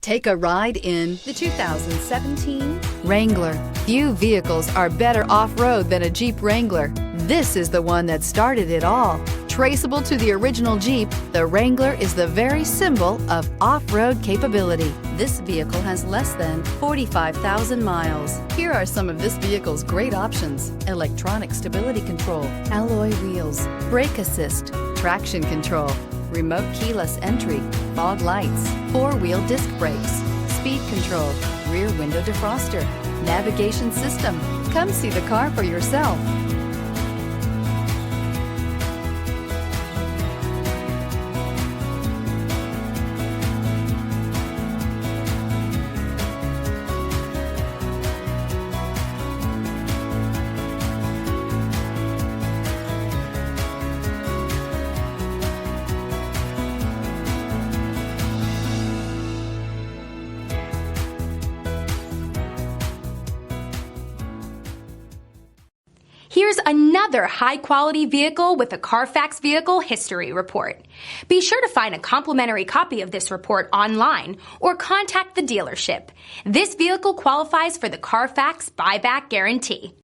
Take a ride in the 2017 Wrangler. Few vehicles are better off-road than a Jeep Wrangler. This is the one that started it all. Traceable to the original Jeep, the Wrangler is the very symbol of off-road capability. This vehicle has less than 45,000 miles. Here are some of this vehicle's great options: electronic stability control, alloy wheels, brake assist, traction control, remote keyless entry, fog lights, four-wheel disc brakes, speed control, rear window defroster, navigation system. Come see the car for yourself. Here's another high-quality vehicle with a Carfax Vehicle History Report. Be sure to find a complimentary copy of this report online or contact the dealership. This vehicle qualifies for the Carfax Buyback Guarantee.